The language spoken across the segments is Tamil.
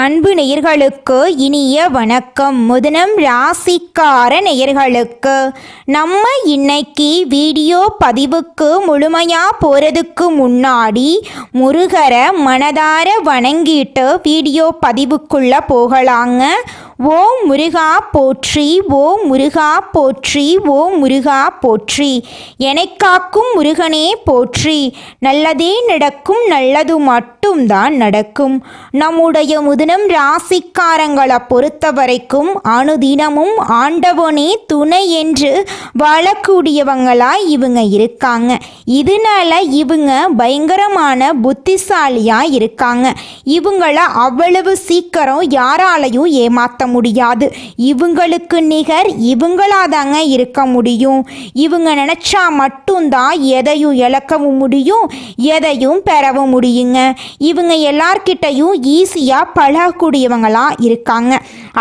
அன்பு நேயர்களுக்கு இனிய வணக்கம். மிதுனம் ராசிக்கார நேயர்களுக்கு நம்ம இன்னைக்கு வீடியோ பதிவுக்கு முழுமையாக போகிறதுக்கு முன்னாடி முருகரை மனதார வணங்கிட்டு வீடியோ பதிவுக்குள்ளே போகலாங்க. ஓம் முருகா போற்றி, ஓம் முருகா போற்றி, ஓம் முருகா போற்றி. எனக்காக்கும் முருகனே போற்றி. நல்லதே நடக்கும், நல்லது மட்டும்தான் நடக்கும். நம்முடைய மிதுனம் ராசிக்காரங்களை பொறுத்த வரைக்கும் அனுதினமும் ஆண்டவனே துணை என்று வாழக்கூடியவங்களாய் இவங்க இருக்காங்க. இதனால இவங்க பயங்கரமான புத்திசாலியாக இருக்காங்க. இவங்கள அவ்வளவு சீக்கிரம் யாராலையும் ஏமாற்ற முடியாது. இவங்களுக்கு நிகர் இவங்களாதாங்க இருக்க முடியும். இவங்க நினைச்சா மட்டும்தான் எதையும் இழக்கவும் முடியும், எதையும் பெறவும் முடியுங்க. இவங்க எல்லார்கிட்டையும் ஈஸியாக பழகக்கூடியவங்களா இருக்காங்க.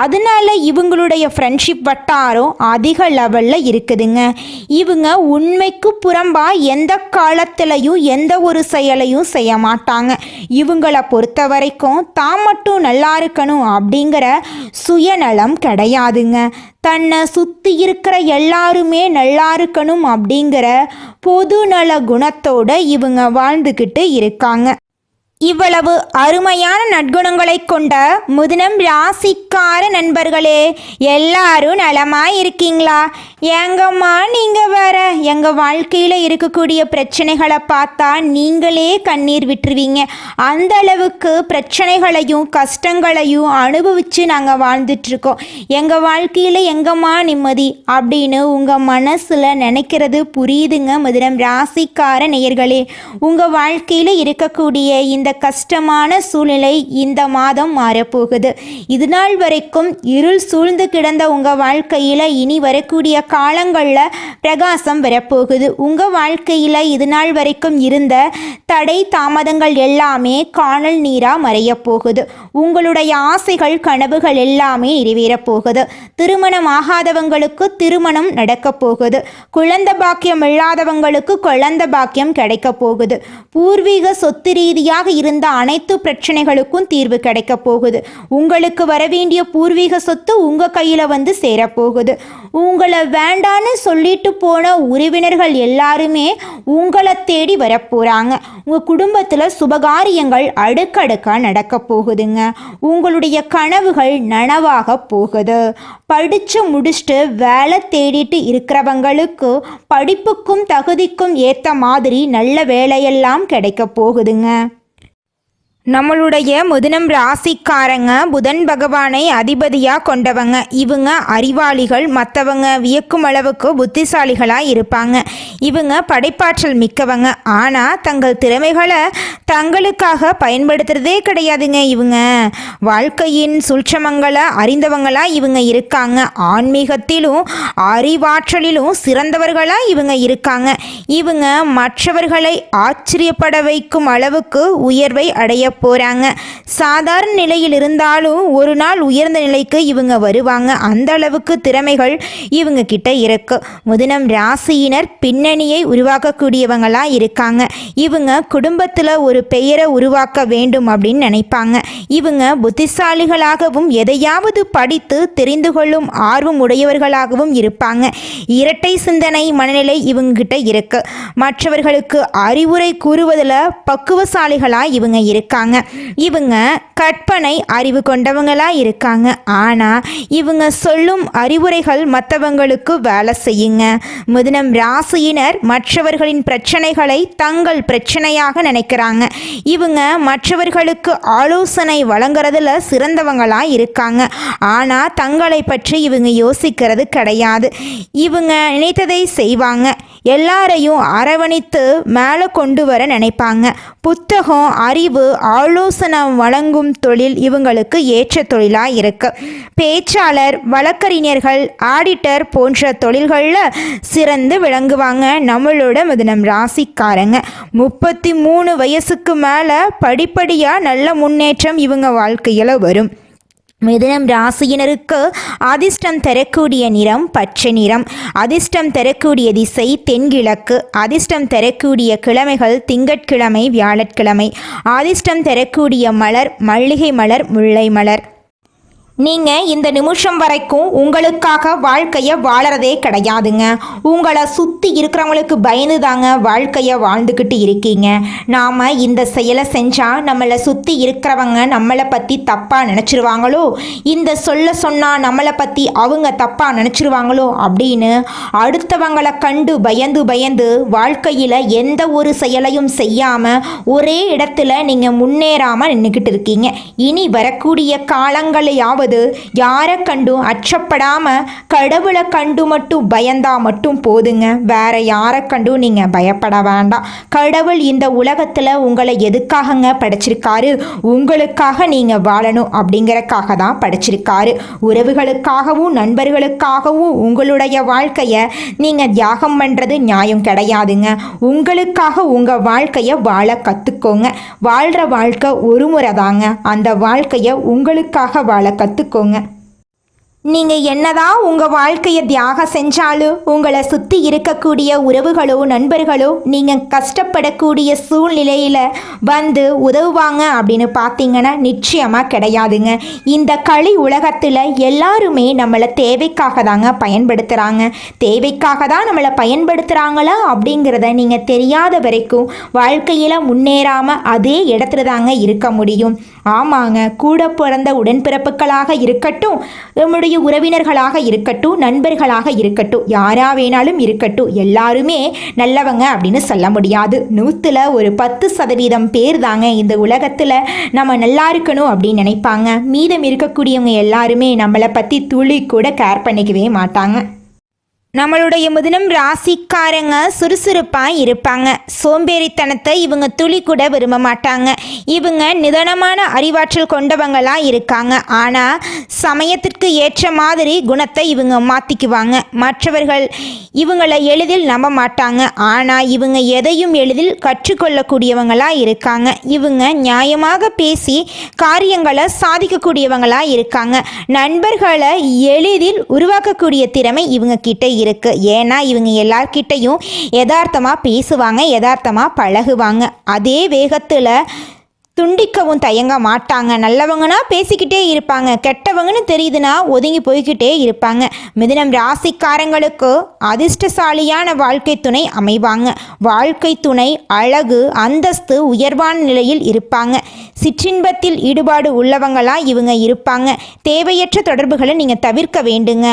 அதனால இவங்களுடைய ஃப்ரெண்ட்ஷிப் வட்டாரம் அதிக லெவலில் இருக்குதுங்க. இவங்க உண்மைக்கு புறம்பா எந்த காலத்திலையும் எந்த ஒரு செயலையும் செய்ய மாட்டாங்க. இவங்களை பொறுத்த வரைக்கும் தான் மட்டும் நல்லா இருக்கணும் அப்படிங்கிற சுயநலம் கிடையாதுங்க. தன்னை சுற்றி இருக்கிற எல்லாருமே நல்லா இருக்கணும் அப்படிங்கிற பொதுநல குணத்தோட இவங்க வாழ்ந்துக்கிட்டு இருக்காங்க. இவ்வளவு அருமையான நற்குணங்களை கொண்ட மிதுனம் ராசிக்கார நண்பர்களே, எல்லாரும் நலமாக இருக்கீங்களா? எங்கம்மா நீங்கள் வேற எங்கள் வாழ்க்கையில் இருக்கக்கூடிய பிரச்சனைகளை பார்த்தா நீங்களே கண்ணீர் விட்டுருவீங்க. அந்த அளவுக்கு பிரச்சனைகளையும் கஷ்டங்களையும் அனுபவித்து நாங்கள் வாழ்ந்துட்டுருக்கோம். எங்கள் வாழ்க்கையில் எங்கம்மா நிம்மதி அப்படின்னு உங்கள் மனசில் நினைக்கிறது புரியுதுங்க. மிதுனம் ராசிக்கார நேயர்களே, உங்கள் வாழ்க்கையில் இருக்கக்கூடிய இந்த கஷ்டமான சூழ்நிலை இந்த மாதம் மாறப்போகுது. இது நாள் வரைக்கும் இருள் சூழ்ந்து கிடந்த உங்கள் வாழ்க்கையில் இனி வரக்கூடிய காலங்களில் பிரகாசம் வரப்போகுது. உங்கள் வாழ்க்கையில் இது நாள் வரைக்கும் இருந்த தடை தாமதங்கள் எல்லாமே காணல் நீராக மறைய போகுது. உங்களுடைய ஆசைகள் கனவுகள் எல்லாமே நிறைவேறப் போகுது. திருமணம் ஆகாதவங்களுக்கு திருமணம் நடக்க போகுது. குழந்தை பாக்கியம் இல்லாதவங்களுக்கு குழந்தை பாக்கியம் கிடைக்க போகுது. பூர்வீக சொத்து ரீதியாக இருந்த அனைத்து பிரச்சனைகளுக்கும் தீர்வு கிடைக்க போகுது. உங்களுக்கு வரவேண்டிய பூர்வீக சொத்து உங்க கையில வந்து சேரப்போகுது. உங்களை வேண்டான்னு சொல்லிட்டு போன உறவினர்கள் எல்லாருமே உங்களை தேடி வரப்போறாங்க. உங்க குடும்பத்துல சுபகாரியங்கள் அடுக்கடுக்கா நடக்க போகுதுங்க. உங்களுடைய கனவுகள் நனவாக போகுது. படிச்சு முடிச்சுட்டு வேலை தேடிட்டு இருக்கிறவங்களுக்கு படிப்புக்கும் தகுதிக்கும் ஏற்ற மாதிரி நல்ல வேலையெல்லாம் கிடைக்க போகுதுங்க. நம்மளுடைய மிதுனம் ராசிக்காரங்க புதன் பகவானை அதிபதியாக கொண்டவங்க. இவங்க அறிவாளிகள், மற்றவங்க வியக்கும் அளவுக்கு புத்திசாலிகளாக இருப்பாங்க. இவங்க படைப்பாற்றல் மிக்கவங்க. ஆனால் தங்கள் திறமைகளை தங்களுக்காக பயன்படுத்துறதே கிடையாதுங்க. இவங்க வாழ்க்கையின் சூட்சமங்களை அறிந்தவங்களாக இவங்க இருக்காங்க. ஆன்மீகத்திலும் அறிவாற்றலிலும் சிறந்தவர்களாக இவங்க இருக்காங்க. இவங்க மற்றவர்களை ஆச்சரியப்பட வைக்கும் அளவுக்கு உயர்வை அடைய போறாங்க. சாதாரண நிலையில் இருந்தாலும் ஒரு நாள் உயர்ந்த நிலைக்கு இவங்க வருவாங்க. அந்த அளவுக்கு திறமைகள் இவங்க கிட்ட இருக்கு. மிதுனம் ராசியினர் பின்னணியை உருவாக்கக்கூடியவங்களா இருக்காங்க. இவங்க குடும்பத்தில் ஒரு பெயரை உருவாக்க வேண்டும் அப்படின்னு நினைப்பாங்க. இவங்க புத்திசாலிகளாகவும் எதையாவது படித்து தெரிந்து கொள்ளும் ஆர்வம் உடையவர்களாகவும் இருப்பாங்க. இரட்டை சிந்தனை மனநிலை இவங்க கிட்ட இருக்கு. மற்றவர்களுக்கு அறிவுரை கூறுவதில் பக்குவசாலிகளாக இவங்க இருக்காங்க. இவங்க கற்பனை அறிவு கொண்டவங்களா இருக்காங்க. ஆனா இவங்க சொல்லும் அறிவுரைகள் மற்றவங்களுக்கு வேலை செய்யுங்க. மிதுனம் ராசியினர் மற்றவர்களின் பிரச்சனைகளை தங்கள் பிரச்சனையாக நினைக்கிறாங்க. இவங்க மற்றவர்களுக்கு ஆலோசனை வழங்குறதுல சிறந்தவங்களா இருக்காங்க. ஆனா தங்களை பற்றி இவங்க யோசிக்கிறது கிடையாது. இவங்க நினைத்ததை செய்வாங்க. எல்லாரையும் அரவணைத்து மேலே கொண்டு வர நினைப்பாங்க. புத்தகம், அறிவு, ஆலோசனை வழங்கும் தொழில் இவங்களுக்கு ஏற்ற தொழிலாக இருக்கு. பேச்சாளர், வழக்கறிஞர்கள், ஆடிட்டர் போன்ற தொழில்களில் சிறந்து விளங்குவாங்க நம்மளோட மிதுனம் ராசிக்காரங்க. 33 வயசுக்கு மேலே படிப்படியாக நல்ல முன்னேற்றம் இவங்க வாழ்க்கையில் வரும். மிதுனம் ராசியினருக்கு அதிர்ஷ்டம் தரக்கூடிய நிறம் பச்சை நிறம். அதிர்ஷ்டம் தரக்கூடிய திசை தென்கிழக்கு. அதிர்ஷ்டம் தரக்கூடிய கிழமைகள் திங்கட்கிழமை, வியாழக்கிழமை. அதிர்ஷ்டம் தரக்கூடிய மலர் மல்லிகை மலர், முல்லை மலர். நீங்கள் இந்த நிமிஷம் வரைக்கும் உங்களுக்காக வாழ்க்கையை வாழறதே கிடையாதுங்க. உங்களை சுற்றி இருக்கிறவங்களுக்கு பயந்து தாங்க வாழ்க்கையை வாழ்ந்துக்கிட்டு இருக்கீங்க. நாம் இந்த செயலை செஞ்சால் நம்மளை சுற்றி இருக்கிறவங்க நம்மளை பற்றி தப்பாக நினச்சிருவாங்களோ, இந்த சொன்னால் நம்மளை பற்றி அவங்க தப்பாக நினச்சிருவாங்களோ அப்படின்னு அடுத்தவங்களை கண்டு பயந்து வாழ்க்கையில் எந்த ஒரு செயலையும் செய்யாமல் ஒரே இடத்துல நீங்கள் முன்னேறாமல் நின்றுக்கிட்டு இருக்கீங்க. இனி வரக்கூடிய காலங்களையாவது யாரை கண்டும் அச்சப்படாம கடவுளை கண்டு மட்டும் பயந்தா மட்டும் போதுங்க. வேற யாரை கண்டும் நீங்க பயப்பட வேண்டாம். கடவுள் இந்த உலகத்துல உங்களை எதுக்காகங்க படைச்சிருக்காரு? உங்களுக்காக நீங்க வாழணும் அப்படிங்கறக்காக தான் படைச்சிருக்காரு. உறவுகளுக்காகவும் நண்பர்களுக்காகவும் உங்களுடைய வாழ்க்கைய நீங்க தியாகம் பண்றது நியாயம் கிடையாதுங்க. உங்களுக்காக உங்க வாழ்க்கைய வாழ கத்துக்கோங்க. வாழ்ற வாழ்க்கை ஒரு முறை தாங்க. அந்த வாழ்க்கைய உங்களுக்காக வாழ கத்துக்கோங்க. நீங்கள் என்னதான் உங்கள் வாழ்க்கையை தியாகம் செஞ்சாலும் உங்களை சுற்றி இருக்கக்கூடிய உறவுகளோ நண்பர்களோ நீங்கள் கஷ்டப்படக்கூடிய சூழ்நிலையில் வந்து உதவுவாங்க அப்படின்னு பார்த்தீங்கன்னா நிச்சயமாக கிடையாதுங்க. இந்த களி உலகத்தில் எல்லாருமே நம்மளை தேவைக்காக தாங்க பயன்படுத்துகிறாங்க. தேவைக்காக தான் நம்மளை பயன்படுத்துகிறாங்களா அப்படிங்கிறத நீங்கள் தெரியாத வரைக்கும் வாழ்க்கையில் முன்னேறாமல் அதே இடத்துல தாங்க இருக்க முடியும். ஆமாங்க, கூட பிறந்த உடன்பிறப்புகளாக இருக்கட்டும், நம்முடைய உறவினர்களாக இருக்கட்டும், நண்பர்களாக இருக்கட்டும், யாரா வேணாலும் இருக்கட்டும், எல்லாருமே நல்லவங்க அப்படின்னு சொல்ல முடியாது. 100ல் ஒரு 10% பேர் தாங்க இந்த உலகத்தில் நம்ம நல்லா இருக்கணும் அப்படின்னு நினைப்பாங்க. மீதம் இருக்கக்கூடியவங்க எல்லாருமே நம்மளை பற்றி துளி கூட கேர் பண்ணிக்கவே மாட்டாங்க. நம்மளுடைய மிதுனம் ராசிக்காரங்க சுறுசுறுப்பாக இருப்பாங்க. சோம்பேறித்தனத்தை இவங்க துளி கூட விரும்ப மாட்டாங்க. இவங்க நிதானமான அறிவாற்றல் கொண்டவங்களாக இருக்காங்க. ஆனால் சமயத்திற்கு ஏற்ற மாதிரி குணத்தை இவங்க மாற்றிக்குவாங்க. மற்றவர்கள் இவங்களை எளிதில் நம்ப மாட்டாங்க. ஆனால் இவங்க எதையும் எளிதில் கற்றுக்கொள்ளக்கூடியவங்களாக இருக்காங்க. இவங்க நியாயமாக பேசி காரியங்களை சாதிக்கக்கூடியவங்களாக இருக்காங்க. நண்பர்களை எளிதில் உருவாக்கக்கூடிய திறமை இவங்க கிட்ட இருக்கு. ஏன்னா இவங்க எல்லார்கிட்டையும் யதார்த்தமாக பேசுவாங்க, யதார்த்தமாக பழகுவாங்க. அதே வேகத்தில் துண்டிக்கவும் தயங்க மாட்டாங்க. நல்லவங்கன்னா பேசிக்கிட்டே இருப்பாங்க, கெட்டவங்கன்னு தெரியுதுன்னா ஒதுங்கி போய்கிட்டே இருப்பாங்க. மிதுனம் ராசிக்காரங்களுக்கு அதிர்ஷ்டசாலியான வாழ்க்கை துணை அமைவாங்க. வாழ்க்கை துணை அழகு, அந்தஸ்து, உயர்வான நிலையில் இருப்பாங்க. சிற்றின்பத்தில் ஈடுபாடு உள்ளவங்களாக இவங்க இருப்பாங்க. தேவையற்ற தொடர்புகளை நீங்கள் தவிர்க்க வேண்டுங்க.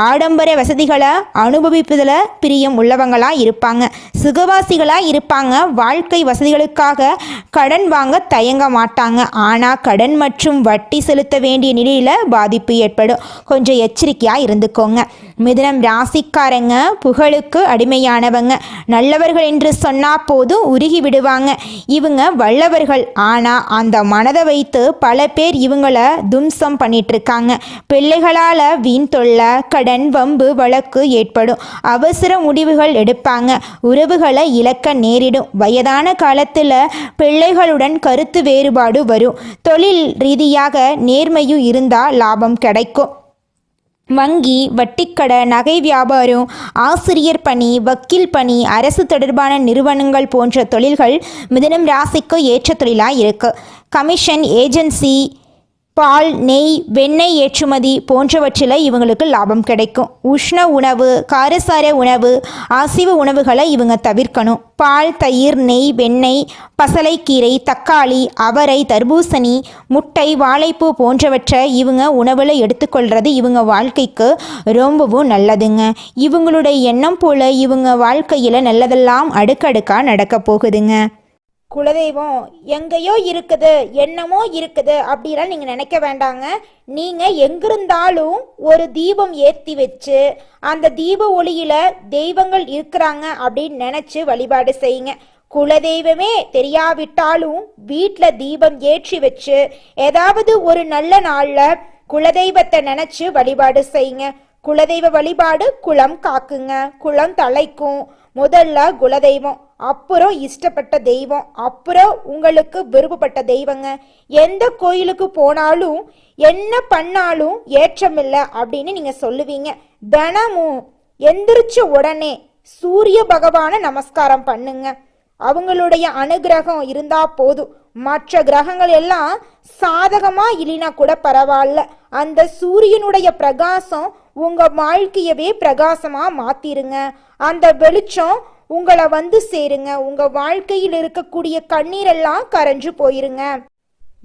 ஆடம்பர வசதிகளை அனுபவிப்பதில் பிரியம் உள்ளவங்களாக இருப்பாங்க. சுகவாசிகளாக இருப்பாங்க. வாழ்க்கை வசதிகளுக்காக கடன் வாங்க தயங்க மாட்டாங்க. ஆனால் கடன் மற்றும் வட்டி செலுத்த வேண்டிய நிலையில் பாதிப்பு ஏற்படும். கொஞ்சம் எச்சரிக்கையாக இருந்துக்கோங்க. மிதுனம் ராசிக்காரங்க புகழுக்கு அடிமையானவங்க. நல்லவர்கள் என்று சொன்னால் போதும் உருகி விடுவாங்க. இவங்க வல்லவர்கள். ஆனால் அந்த மனதை வைத்து பல பேர் இவங்கள தும்சம் பண்ணிகிட்ருக்காங்க. பிள்ளைகளால் வீண் தொல்லை, கடன், வம்பு, வழக்கு ஏற்படும். அவசர முடிவுகள் எடுப்பாங்க. உறவுகளை இழக்க நேரிடும். வயதான காலத்தில் பிள்ளைகளுடன் கருத்து வேறுபாடு வரும். தொழில் ரீதியாக நேர்மையும் இருந்தால் லாபம் கிடைக்கும். வங்கி, வட்டிக்கடை, நகை வியாபாரம், ஆசிரியர் பணி, வக்கீல் பணி, அரசு தொடர்பான நிறுவனங்கள் போன்ற தொழில்கள் மிதுனம் ராசிக்கு ஏற்ற தொழிலாக இருக்குது. கமிஷன், ஏஜென்சி, பால், நெய், வெண்ணெய் ஏற்றுமதி போன்றவற்றில் இவங்களுக்கு லாபம் கிடைக்கும். உஷ்ண உணவு, காரசார உணவு, அசைவ உணவுகளை இவங்க தவிர்க்கணும். பால், தயிர், நெய், வெண்ணெய், பசலைக்கீரை, தக்காளி, அவரை, தர்பூசணி, முட்டை, வாழைப்பூ போன்றவற்றை இவங்க உணவில் எடுத்துக்கொள்கிறது இவங்க வாழ்க்கைக்கு ரொம்பவும் நல்லதுங்க. இவங்களுடைய எண்ணம் போல் இவங்க வாழ்க்கையில் நல்லதெல்லாம் அடுக்கடுக்காக நடக்க போகுதுங்க. குலதெய்வம் எங்கேயோ இருக்குது, என்னமோ இருக்குது அப்படிலாம் நீங்கள் நினைக்க வேண்டாங்க. நீங்கள் எங்கிருந்தாலும் ஒரு தீபம் ஏற்றி வச்சு அந்த தீப ஒளியில் தெய்வங்கள் இருக்கிறாங்க அப்படின்னு நினச்சி வழிபாடு செய்யுங்க. குலதெய்வமே தெரியாவிட்டாலும் வீட்டில் தீபம் ஏற்றி வச்சு ஏதாவது ஒரு நல்ல நாளில் குலதெய்வத்தை நினச்சி வழிபாடு செய்யுங்க. குலதெய்வ வழிபாடு குலம் காக்குங்க, குலம் தலைக்கும். முதல்ல குலதெய்வம், அப்புறம் இஷ்டப்பட்ட தெய்வம், அப்புறம் உங்களுக்கு விருப்பப்பட்ட தெய்வங்க. எந்த கோயிலுக்கு போனாலும் என்ன பண்ணாலும் ஏற்றமில்லை அப்படின்னு நீங்க சொல்லுவீங்க. தினமும் எந்திரிச்ச உடனே சூரிய பகவான நமஸ்காரம் பண்ணுங்க. அவங்களுடைய அனுகிரகம் இருந்தா போதும். மற்ற கிரகங்கள் எல்லாம் சாதகமா இல்லைனா கூட பரவாயில்ல, அந்த சூரியனுடைய பிரகாசம் உங்க வாழ்க்கையவே பிரகாசமா மாத்திருங்க. அந்த வெளிச்சம் உங்களை வந்து சேருங்க. உங்க வாழ்க்கையில் இருக்கக்கூடிய கண்ணீரெல்லாம் கரைஞ்சு போயிருங்க.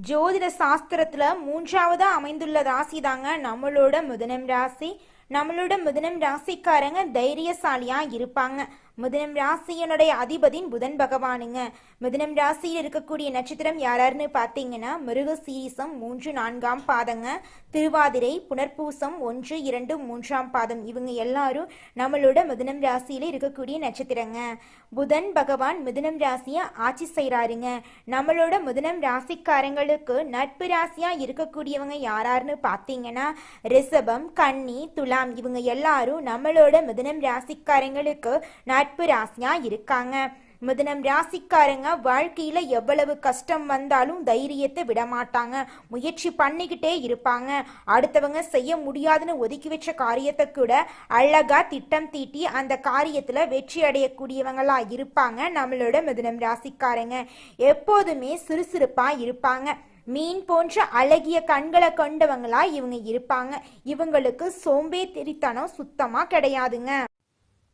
ஜோதிட சாஸ்திரத்துல 3ஆவதா அமைந்துள்ள ராசி தாங்க நம்மளோட மிதுனம் ராசி. நம்மளோட மிதுனம் ராசிக்காரங்க தைரியசாலியா இருப்பாங்க. மிதுனம் ராசியனுடைய அதிபதியின் புதன் பகவானுங்க. மிதுனம் ராசியில் இருக்கக்கூடிய நட்சத்திரம் யாராருன்னு பார்த்தீங்கன்னா மிருகசீரிசம் 3, 4ஆம் பாதங்க, திருவாதிரை, புனர்பூசம் 1, 2, 3ஆம் பாதம். இவங்க எல்லாரும் நம்மளோட மிதுனம் ராசியில இருக்கக்கூடிய நட்சத்திரங்க. புதன் பகவான் மிதுனம் ராசியை ஆட்சி செய்கிறாருங்க. நம்மளோட மிதுனம் ராசிக்காரங்களுக்கு நட்பு ராசியா இருக்கக்கூடியவங்க யாராருன்னு பார்த்தீங்கன்னா ரிஷபம், கன்னி, துலாம். இவங்க எல்லாரும் நம்மளோட மிதுனம் ராசிக்காரங்களுக்கு நட்பு ராசியா இருக்காங்க. மிதுனம் ராசிக்காரங்க வாழ்க்கையில எவ்வளவு கஷ்டம் வந்தாலும் தைரியத்தை விட மாட்டாங்க. முயற்சி பண்ணிக்கிட்டே இருப்பாங்க. அடுத்தவங்க செய்ய முடியாதுன்னு ஒதுக்கி வச்ச காரியத்தை கூட அழகா திட்டம் தீட்டி அந்த காரியத்துல வெற்றி அடையக்கூடியவங்களா இருப்பாங்க. நம்மளோட மிதுனம் ராசிக்காரங்க எப்போதுமே சுறுசுறுப்பா இருப்பாங்க. மீன் போன்ற அழகிய கண்களை கொண்டவங்களா இவங்க இருப்பாங்க. இவங்களுக்கு சோம்பேறித்தனம் சுத்தமா கிடையாதுங்க.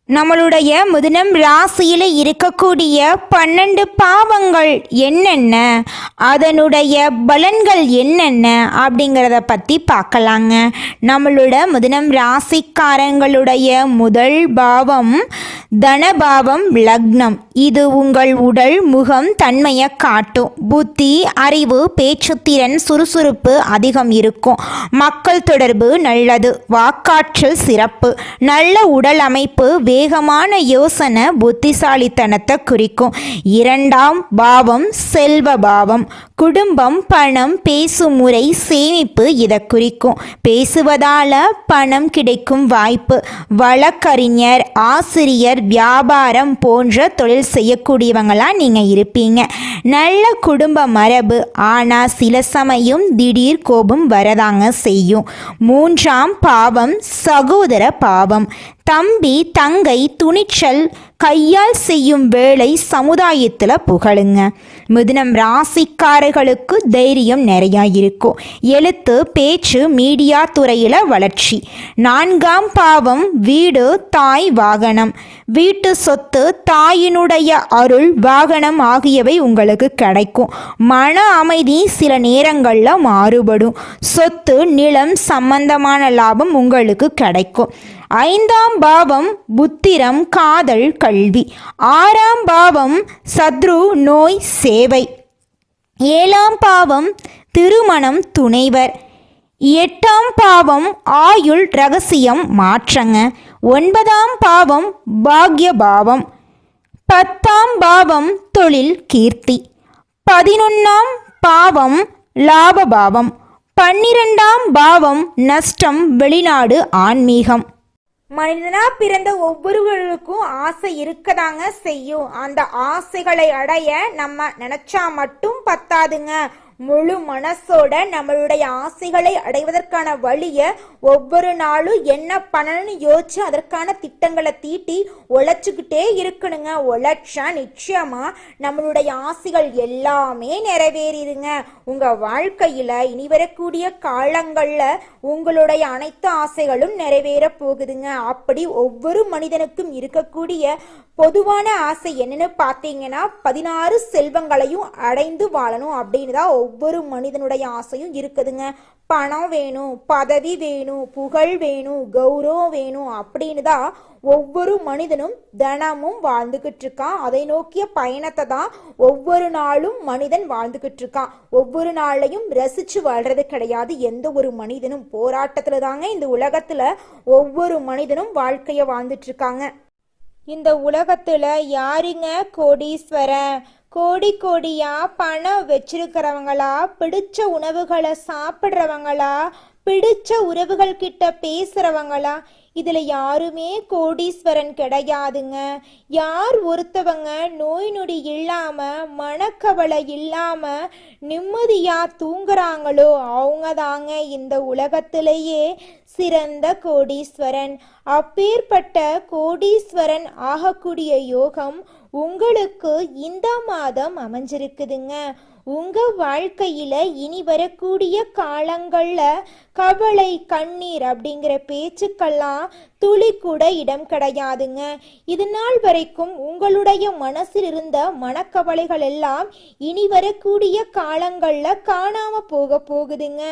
நம்மளுடைய மிதுனம் ராசியில் இருக்கக்கூடிய 12 பாவங்கள் என்னென்ன, அதனுடைய பலன்கள் என்னென்ன அப்படிங்கிறத பற்றி பார்க்கலாங்க. நம்மளோட மிதுனம் ராசிக்காரங்களுடைய முதல் பாவம் தனபாவம், லக்னம். இது உங்கள் உடல், முகம், தன்மையை காட்டும். புத்தி, அறிவு, பேச்சுத்திறன், சுறுசுறுப்பு அதிகம் இருக்கும். மக்கள் தொடர்பு நல்லது. வாக்காற்றல் சிறப்பு. நல்ல உடல் அமைப்பு, வேகமான யோசனை, புத்திசாலித்தனத்தை குறிக்கும். 2ஆம் பாவம் செல்வ பாவம். குடும்பம், பணம், பேசும் முறை, சேமிப்பு இதை குறிக்கும். பேசுவதால பணம் கிடைக்கும் வாய்ப்பு. வழக்கறிஞர், ஆசிரியர், வியாபாரம் போன்ற தொழில் செய்யக்கூடியவங்களா நீங்க இருப்பீங்க. நல்ல குடும்ப மரபு. ஆனா சில சமயம் திடீர் கோபம் வரதாங்க செய்யும். 3ஆம் பாவம் சகோதர பாவம். தம்பி, தங்கை, துணிச்சல், கையால் செய்யும் வேலை சமுதாயத்தில் புகழுங்க. மிதுனம் ராசிக்காரர்களுக்கு தைரியம் நிறையா இருக்கும். எழுத்து, பேச்சு, மீடியா துறையில் வளர்ச்சி. 4ஆம் பாவம் வீடு, தாய், வாகனம். வீட்டு சொத்து, தாயினுடைய அருள், வாகனம் ஆகியவை உங்களுக்கு கிடைக்கும். மன அமைதி சில நேரங்களில் மாறுபடும். சொத்து, நிலம் சம்பந்தமான லாபம் உங்களுக்கு கிடைக்கும். 5ஆம் பாவம் புத்திரம், காதல், கல்வி. 6ஆம் பாவம் சத்ரு, நோய், சேவை. 7ஆம் பாவம் திருமணம், துணைவர். 8ஆம் பாவம் ஆயுள், ரகசியம், மாற்றங்க. 9ஆம் பாவம் பாக்ய பாவம். 10ஆம் பாவம் தொழில், கீர்த்தி. 11ஆம் பாவம் லாப பாவம். 12ஆம் பாவம் நஷ்டம், வெளிநாடு, ஆன்மீகம். மனிதனா பிறந்த ஒவ்வொருவருக்கும் ஆசை இருக்கதாங்க செய்யும். அந்த ஆசைகளை அடைய நம்ம நினைச்சா மட்டும் பத்தாதுங்க. முழு மனசோட நம்மளுடைய ஆசைகளை அடைவதற்கான வழியை ஒவ்வொரு நாளும் என்ன பண்ணணும்னு யோசிச்சு அதற்கான திட்டங்களை தீட்டி உழைச்சிக்கிட்டே இருக்கணுங்க. உழைச்சா நிச்சயமா நம்மளுடைய ஆசைகள் எல்லாமே நிறைவேறிடுங்க. உங்க வாழ்க்கையில இனி வரக்கூடிய காலங்கள்ல உங்களுடைய அனைத்து ஆசைகளும் நிறைவேற போகுதுங்க. அப்படி ஒவ்வொரு மனிதனுக்கும் இருக்கக்கூடிய பொதுவான ஆசை என்னன்னு பார்த்தீங்கன்னா 16 செல்வங்களையும் அடைந்து வாழணும் அப்படின்னு தான் ஒவ்வொரு மனிதனுடைய ஆசையும் இருக்குதுங்க. பணம் வேணும், பதவி வேணும், புகழ் வேணும், கௌரவம் வேணும் அப்படின்னு தான் ஒவ்வொரு மனிதனும் தினமும் வாழ்ந்துகிட்டு இருக்கான். அதை நோக்கிய பயணத்தை தான் ஒவ்வொரு நாளும் மனிதன் வாழ்ந்துகிட்டு இருக்கான். ஒவ்வொரு நாளையும் ரசிச்சு வாழ்றது கிடையாது எந்த ஒரு மனிதனும். போராட்டத்துல தாங்க இந்த உலகத்துல ஒவ்வொரு மனிதனும் வாழ்க்கைய வாழ்ந்துட்டு இருக்காங்க. இந்த உலகத்துல யாருங்க கோடீஸ்வரன்? கோடி கோடியா பணம் வச்சிருக்கிறவங்களா, பிடிச்ச உணவுகளை சாப்பிட்றவங்களா, பிடிச்ச உறவுகள் கிட்ட பேசுறவங்களா, இதுல யாருமே கோடீஸ்வரன் கிடையாதுங்க. யார் ஒருத்தவங்க நோய் நொடி இல்லாம மனக்கவலை இல்லாம நிம்மதியா தூங்குறாங்களோ அவங்க தாங்க இந்த உலகத்திலேயே சிறந்த கோடீஸ்வரன். அப்பேற்பட்ட கோடீஸ்வரன் ஆகக்கூடிய யோகம் உங்களுக்கு இந்த மாதம் அமைஞ்சிருக்குதுங்க. உங்க வாழ்க்கையில இனி வரக்கூடிய காலங்கள்ல கவலை கண்ணீர் அப்படிங்கிற பேச்சுக்கெல்லாம் துளி கூட இடம் கிடையாதுங்க. இது நாள் வரைக்கும் உங்களுடைய மனசில் இருந்த மனக்கவலைகள் எல்லாம் இனி வரக்கூடிய காலங்கள்ல காணாம போகுதுங்க.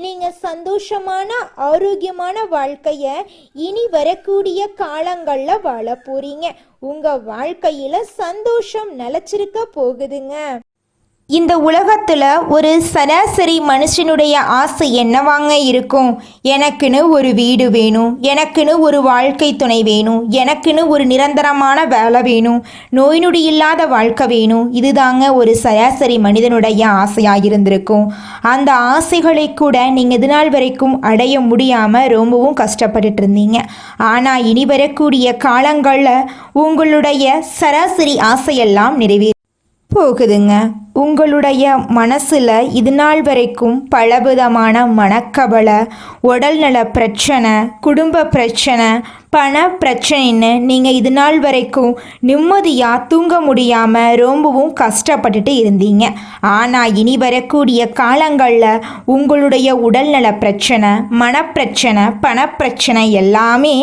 நீங்க சந்தோஷமான ஆரோக்கியமான வாழ்க்கைய இனி வரக்கூடிய காலங்கள்ல வாழ போறீங்க. உங்க வாழ்க்கையில சந்தோஷம் நிலைச்சிருக்க போகுதுங்க. இந்த உலகத்தில் ஒரு சராசரி மனுஷனுடைய ஆசை என்னவாங்க இருக்கும்? எனக்குன்னு ஒரு வீடு வேணும், எனக்குன்னு ஒரு வாழ்க்கை துணை வேணும், எனக்குன்னு ஒரு நிரந்தரமான வேலை வேணும், நோய் நொடி இல்லாத வாழ்க்கை வேணும். இதுதாங்க ஒரு சராசரி மனிதனுடைய ஆசையாக இருந்திருக்கும். அந்த ஆசைகளை கூட நீங்கள் இது நாள் வரைக்கும் அடைய முடியாமல் ரொம்பவும் கஷ்டப்பட்டுட்டு இருந்தீங்க. ஆனால் இனி வரக்கூடிய காலங்களில் உங்களுடைய சராசரி ஆசையெல்லாம் நிறைவேறும் போகுதுங்க. உங்களுடைய மனசில் இது நாள் வரைக்கும் பலவிதமான மனக்கவலை, உடல்நல பிரச்சனை, குடும்ப பிரச்சனை, பண பிரச்சனைன்னு நீங்கள் இது நாள் வரைக்கும் நிம்மதியாக தூங்க முடியாமல் ரொம்பவும் கஷ்டப்பட்டுட்டு இருந்தீங்க. ஆனால் இனி வரக்கூடிய காலங்களில் உங்களுடைய உடல்நல பிரச்சனை, மனப்பிரச்சனை, பணப்பிரச்சனை எல்லாமே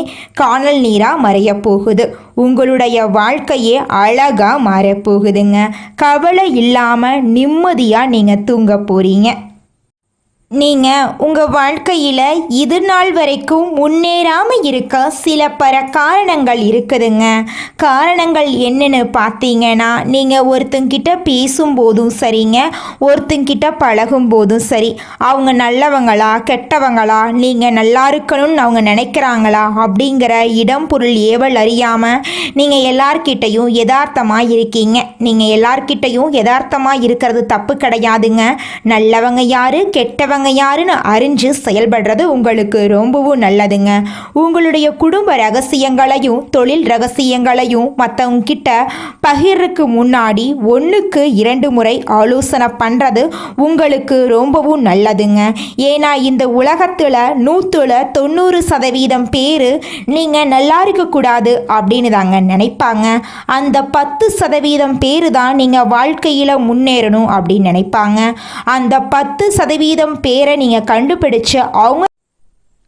காணல் நீராக மறைய போகுது. உங்களுடைய வாழ்க்கையே அழகாக மாறப்போகுதுங்க. கவலை இல்லாமல் நிம்மதியாக நீங்கள் தூங்க போகிறீங்க. நீங்கள் உங்கள் வாழ்க்கையில் இது நாள் வரைக்கும் முன்னேறாமல் இருக்க சில காரணங்கள் இருக்குதுங்க. காரணங்கள் என்னென்னு பார்த்தீங்கன்னா, நீங்கள் ஒருத்தங்கிட்ட பேசும்போதும் சரிங்க, ஒருத்தங்கிட்ட பழகும் போதும் சரி, அவங்க நல்லவங்களா கெட்டவங்களா, நீங்கள் நல்லா இருக்கணும்னு அவங்க நினைக்கிறாங்களா அப்படிங்கிற இடம் பொருள் ஏவல் அறியாமல் நீங்கள் எல்லார்கிட்டையும் யதார்த்தமாக இருக்கீங்க. நீங்கள் எல்லார்கிட்டையும் யதார்த்தமாக இருக்கிறது தப்பு கிடையாதுங்க. நல்லவங்க யாரு கெட்டவங்க யாருன்னு அறிஞ்சு செயல்படுறது உங்களுக்கு ரொம்பவும் நல்லதுங்க. உங்களுடைய குடும்ப ரகசியங்களையும் தொழில் ரகசியங்களையும் மற்றவங்க கிட்ட பகிர்றதுக்கு முன்னாடி 1க்கு 2 முறை ஆலோசனை பண்ணுறது உங்களுக்கு ரொம்பவும் நல்லதுங்க. ஏன்னா இந்த உலகத்தில் 190% பேர் நீங்கள் நல்லா இருக்கக்கூடாது அப்படின்னு தாங்க நினைப்பாங்க. அந்த 10% பேர் தான் நீங்கள் வாழ்க்கையில் முன்னேறணும் அப்படின்னு நினைப்பாங்க. அந்த 10% பேரை நீங்கள் கண்டுபிடிச்சு அவங்க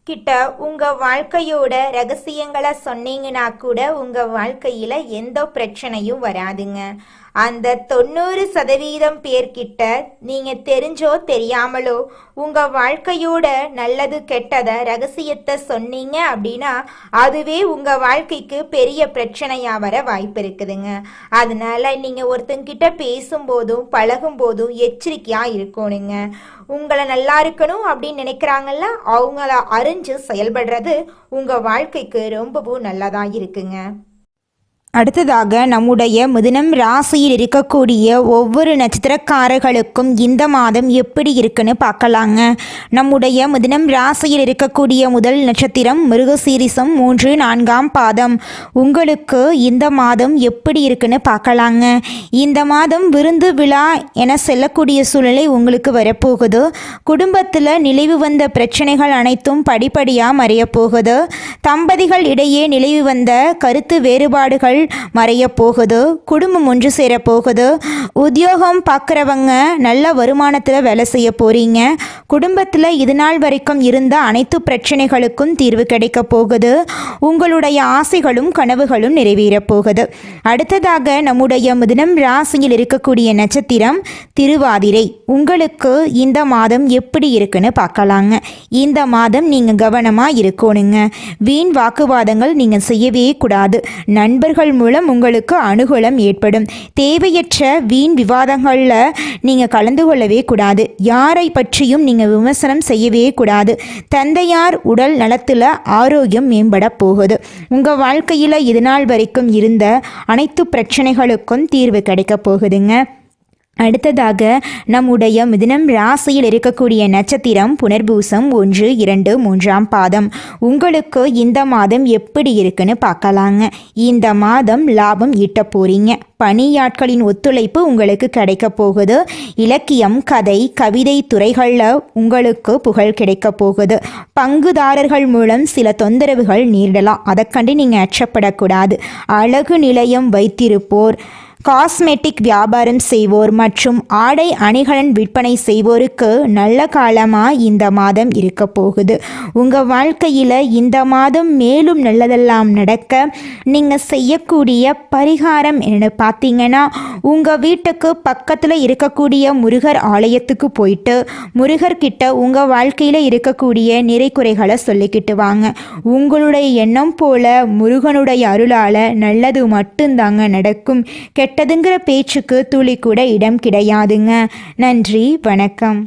கிட்ட உங்கள் வாழ்க்கையோட ரகசியங்களை சொன்னீங்கன்னா கூட உங்கள் வாழ்க்கையில் எந்த பிரச்சனையும் வராதுங்க. அந்த 90% பேர்கிட்ட நீங்கள் தெரிஞ்சோ தெரியாமலோ உங்கள் வாழ்க்கையோட நல்லது கெட்டதை ரகசியத்தை சொன்னீங்க அப்படின்னா அதுவே உங்கள் வாழ்க்கைக்கு பெரிய பிரச்சனையாக வர வாய்ப்பு இருக்குதுங்க. அதனால நீங்கள் ஒருத்தங்கிட்ட பேசும்போதும் பழகும்போதும் எச்சரிக்கையாக இருக்கணுங்க. உங்களை நல்லா இருக்கணும் அப்படின்னு நினைக்கிறாங்கல்ல, அவங்கள அறிஞ்சு செயல்படுறது உங்கள் வாழ்க்கைக்கு ரொம்பவும் நல்லதாக இருக்குங்க. அடுத்ததாக நம்முடைய மிதுனம் ராசியில் இருக்கக்கூடிய ஒவ்வொரு நட்சத்திரக்காரர்களுக்கும் இந்த மாதம் எப்படி இருக்குன்னு பார்க்கலாங்க. நம்முடைய மிதுனம் ராசியில் இருக்கக்கூடிய முதல் நட்சத்திரம் மிருகசீரிசம் 3, 4ஆம் பாதம். உங்களுக்கு இந்த மாதம் எப்படி இருக்குன்னு பார்க்கலாங்க. இந்த மாதம் விருந்து விழா என செல்லக்கூடிய சூழ்நிலை உங்களுக்கு வரப்போகுது. குடும்பத்தில் நிலைவு வந்த பிரச்சனைகள் அனைத்தும் படிப்படியாக மறையப்போகுது. தம்பதிகள் இடையே நிலைவு வந்த கருத்து வேறுபாடுகள் மறைய போகுது. குடும்பம் ஒன்று சேர போகுது. உத்தியோகம் பார்க்குறவங்க நல்ல வருமானத்தில் வேலை செய்ய போகிறீங்க. குடும்பத்தில் இது நாள் வரைக்கும் இருந்த அனைத்து பிரச்சனைகளுக்கும் தீர்வு கிடைக்க போகுது. உங்களுடைய ஆசைகளும் கனவுகளும் நிறைவேறப் போகுது. அடுத்ததாக நம்முடைய மிதுனம் ராசியில் இருக்கக்கூடிய நட்சத்திரம் திருவாதிரை. உங்களுக்கு இந்த மாதம் எப்படி இருக்குன்னு பார்க்கலாங்க. இந்த மாதம் நீங்கள் கவனமாக இருக்கணுங்க. வீண் வாக்குவாதங்கள் நீங்கள் செய்யவே கூடாது. நண்பர்கள் மூலம் உங்களுக்கு அனுகூலம் ஏற்படும். தேவையற்ற வீண் விவாதங்களில் நீங்கள் கலந்து கொள்ளவே கூடாது. யாரை பற்றியும் நீங்கள் விமர்சனம் செய்யவே கூடாது. தந்தையார் உடல் நலத்தில் ஆரோக்கியம் மேம்பட போகுது. உங்கள் வாழ்க்கையில் இது நாள் வரைக்கும் இருந்த அனைத்து பிரச்சனைகளுக்கும் தீர்வு கிடைக்க போகுதுங்க. அடுத்ததாக நம்முடைய மிதுனம் ராசியில் இருக்கக்கூடிய நட்சத்திரம் புனர்பூசம் 1, 2, 3ஆம் பாதம். உங்களுக்கு இந்த மாதம் எப்படி இருக்குன்னு பார்க்கலாங்க. இந்த மாதம் லாபம் ஈட்ட போறீங்க. பணியாட்களின் ஒத்துழைப்பு உங்களுக்கு கிடைக்க போகுது. இலக்கியம், கதை, கவிதை துறைகளில் உங்களுக்கு புகழ் கிடைக்க போகுது. பங்குதாரர்கள் மூலம் சில தொந்தரவுகள் நேரிடலாம். அதை கண்டு நீங்கள் அச்சப்படக்கூடாது. அழகு நிலையம் வைத்திருப்போர், காஸ்மெட்டிக் வியாபாரம் செய்வோர் மற்றும் ஆடை அணிகலன் விற்பனை செய்வோருக்கு நல்ல காலமாக இந்த மாதம் இருக்க போகுது. உங்கள் வாழ்க்கையில் இந்த மாதம் மேலும் நல்லதெல்லாம் நடக்க நீங்கள் செய்யக்கூடிய பரிகாரம் என்ன பார்த்தீங்கன்னா, உங்கள் வீட்டுக்கு பக்கத்தில் இருக்கக்கூடிய முருகர் ஆலயத்துக்கு போயிட்டு முருகர்கிட்ட உங்கள் வாழ்க்கையில் இருக்கக்கூடிய நிறை குறைகளை சொல்லிக்கிட்டு வாங்க. உங்களுடைய எண்ணம் போல முருகனுடைய அருளால் நல்லது மட்டும்தாங்க நடக்கும். கெட்டதுங்கிற பேச்சுக்கு துளி கூட இடம் கிடையாதுங்க. நன்றி, வணக்கம்.